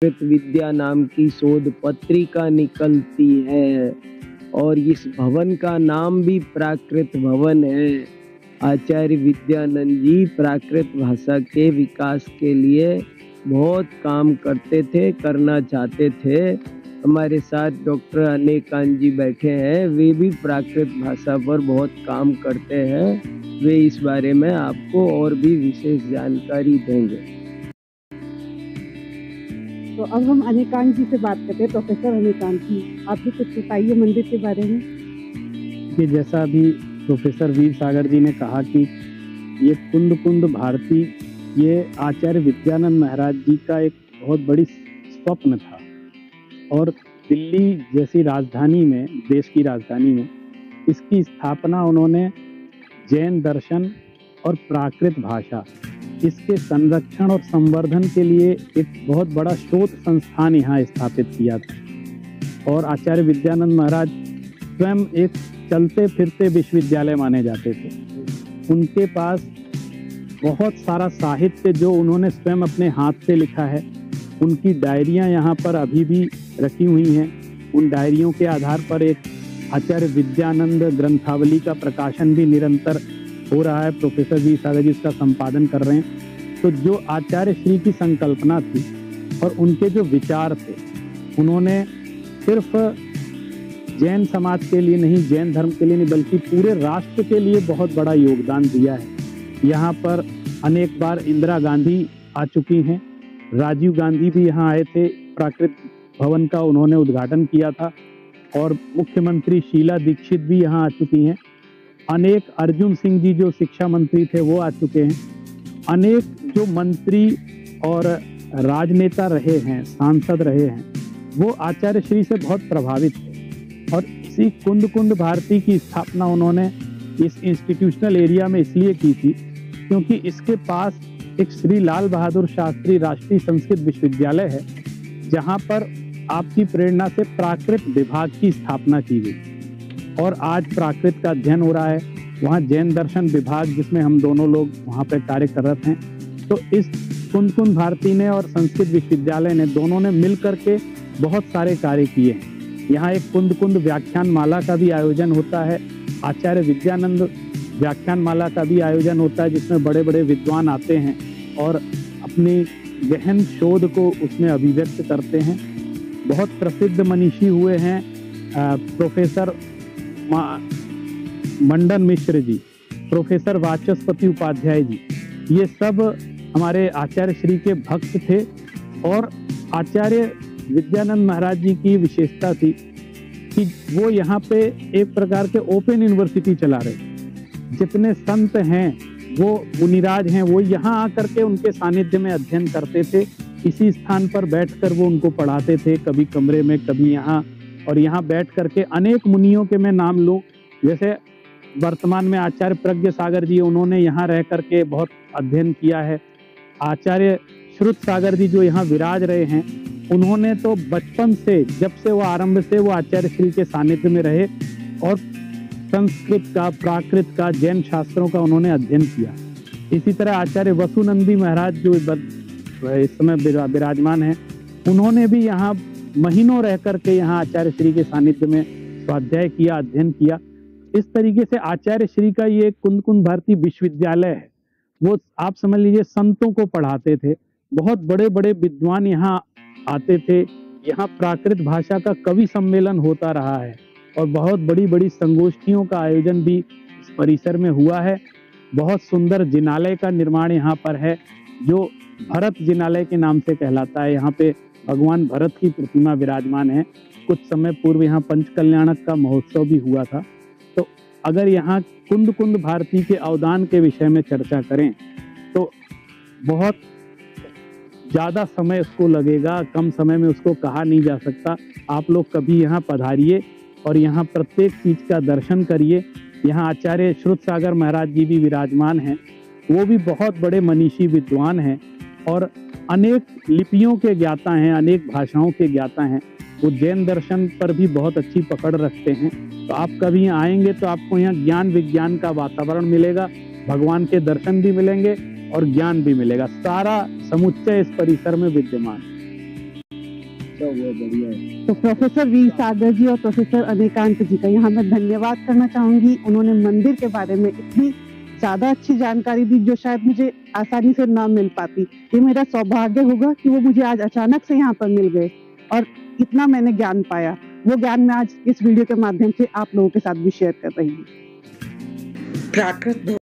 प्राकृत विद्या नाम की शोध पत्रिका निकलती है और इस भवन का नाम भी प्राकृत भवन है। आचार्य विद्यानंद जी प्राकृत भाषा के विकास के लिए बहुत काम करते थे, करना चाहते थे। हमारे साथ डॉक्टर अनेकांत जी बैठे हैं, वे भी प्राकृत भाषा पर बहुत काम करते हैं। वे इस बारे में आपको और भी विशेष जानकारी देंगे। तो अब हम अनेकांत जी से बात करते हैं। प्रोफेसर अनेकांत जी, आप भी कुछ बताइए मंदिर के बारे में। कि जैसा अभी प्रोफेसर वीर सागर जी ने कहा कि ये कुंद कुंद भारती, ये आचार्य विद्यानंद महाराज जी का एक बहुत बड़ी स्वप्न था और दिल्ली जैसी राजधानी में, देश की राजधानी में इसकी स्थापना उन्होंने जैन दर्शन और प्राकृत भाषा, इसके संरक्षण और संवर्धन के लिए एक बहुत बड़ा शोध संस्थान यहाँ स्थापित किया था। और आचार्य विद्यानंद महाराज स्वयं एक चलते फिरते विश्वविद्यालय माने जाते थे। उनके पास बहुत सारा साहित्य जो उन्होंने स्वयं अपने हाथ से लिखा है, उनकी डायरियाँ यहाँ पर अभी भी रखी हुई हैं। उन डायरियों के आधार पर एक आचार्य विद्यानंद ग्रंथावली का प्रकाशन भी निरंतर हो रहा है। प्रोफेसर वी सागर जी इसका संपादन कर रहे हैं। तो जो आचार्य श्री की संकल्पना थी और उनके जो विचार थे, उन्होंने सिर्फ जैन समाज के लिए नहीं, जैन धर्म के लिए नहीं, बल्कि पूरे राष्ट्र के लिए बहुत बड़ा योगदान दिया है। यहाँ पर अनेक बार इंदिरा गांधी आ चुकी हैं, राजीव गांधी भी यहाँ आए थे, प्राकृत भवन का उन्होंने उद्घाटन किया था और मुख्यमंत्री शीला दीक्षित भी यहाँ आ चुकी हैं। अनेक अर्जुन सिंह जी जो शिक्षा मंत्री थे वो आ चुके हैं। अनेक जो मंत्री और राजनेता रहे हैं, सांसद रहे हैं, वो आचार्य श्री से बहुत प्रभावित थे और इसी कुंद कुंद भारती की स्थापना उन्होंने इस इंस्टीट्यूशनल एरिया में इसलिए की थी क्योंकि इसके पास एक श्री लाल बहादुर शास्त्री राष्ट्रीय संस्कृत विश्वविद्यालय है, जहाँ पर आपकी प्रेरणा से प्राकृत विभाग की स्थापना की गई और आज प्राकृत का अध्ययन हो रहा है। वहाँ जैन दर्शन विभाग, जिसमें हम दोनों लोग वहाँ पर कार्य कर रहे हैं, तो इस कुंद कुंद भारती ने और संस्कृत विश्वविद्यालय ने, दोनों ने मिल करके बहुत सारे कार्य किए हैं। यहाँ एक कुंद कुंद व्याख्यान माला का भी आयोजन होता है, आचार्य विद्यानंद व्याख्यान माला का भी आयोजन होता है, जिसमें बड़े बड़े विद्वान आते हैं और अपनी गहन शोध को उसमें अभिव्यक्त करते हैं। बहुत प्रसिद्ध मनीषी हुए हैं प्रोफेसर मंडन मिश्र जी, प्रोफेसर वाचस्पति उपाध्याय जी, ये सब हमारे आचार्य श्री के भक्त थे। और आचार्य विद्यानंद महाराज जी की विशेषता थी कि वो यहाँ पे एक प्रकार के ओपन यूनिवर्सिटी चला रहे। जितने संत हैं, वो मुनिराज हैं, वो यहाँ आकर के उनके सानिध्य में अध्ययन करते थे। इसी स्थान पर बैठकर वो उनको पढ़ाते थे, कभी कमरे में, कभी यहाँ। और यहाँ बैठ करके अनेक मुनियों के मैं नाम लूँ, जैसे वर्तमान में आचार्य प्रज्ञ सागर जी, उन्होंने यहाँ रह करके बहुत अध्ययन किया है। आचार्य श्रुत सागर जी जो यहाँ विराज रहे हैं, उन्होंने तो बचपन से, जब से वो आरंभ से वो आचार्य श्री के सानिध्य में रहे और संस्कृत का, प्राकृत का, जैन शास्त्रों का उन्होंने अध्ययन किया। इसी तरह आचार्य वसुनंदी महाराज जो इस समय विराजमान हैं, उन्होंने भी यहाँ महीनों रह करके यहाँ आचार्य श्री के सानिध्य में स्वाध्याय किया, अध्ययन किया। इस तरीके से आचार्य श्री का ये कुंद कुंद भारती विश्वविद्यालय है, वो आप समझ लीजिए संतों को पढ़ाते थे। बहुत बड़े बड़े विद्वान यहाँ आते थे। यहाँ प्राकृत भाषा का कवि सम्मेलन होता रहा है और बहुत बड़ी बड़ी संगोष्ठियों का आयोजन भी इस परिसर में हुआ है। बहुत सुंदर जिनालय का निर्माण यहाँ पर है, जो भरत जिनालय के नाम से कहलाता है। यहाँ पे भगवान भरत की प्रतिमा विराजमान है। कुछ समय पूर्व यहाँ पंचकल्याणक का महोत्सव भी हुआ था। तो अगर यहाँ कुंद कुंद भारती के अवदान के विषय में चर्चा करें तो बहुत ज़्यादा समय उसको लगेगा, कम समय में उसको कहा नहीं जा सकता। आप लोग कभी यहाँ पधारिए और यहाँ प्रत्येक चीज़ का दर्शन करिए। यहाँ आचार्य श्रुत सागर महाराज जी भी विराजमान हैं, वो भी बहुत बड़े मनीषी विद्वान हैं और अनेक लिपियों के ज्ञाता हैं, अनेक भाषाओं के ज्ञाता हैं। वो जैन दर्शन पर भी बहुत अच्छी पकड़ रखते हैं। तो आप कभी यहाँ आएंगे तो आपको यहाँ ज्ञान विज्ञान का वातावरण मिलेगा, भगवान के दर्शन भी मिलेंगे और ज्ञान भी मिलेगा। सारा समुच्चय इस परिसर में विद्यमान है। अच्छा हुआ, बढ़िया है। तो प्रोफेसर वीर सागर जी और प्रोफेसर अनिकांत जी का यहाँ मैं धन्यवाद करना चाहूंगी। उन्होंने मंदिर के बारे में इतनी ज्यादा अच्छी जानकारी दी जो शायद मुझे आसानी से ना मिल पाती। ये मेरा सौभाग्य होगा कि वो मुझे आज अचानक से यहाँ पर मिल गए और इतना मैंने ज्ञान पाया। वो ज्ञान मैं आज इस वीडियो के माध्यम से आप लोगों के साथ भी शेयर कर रही हूँ। प्राकृत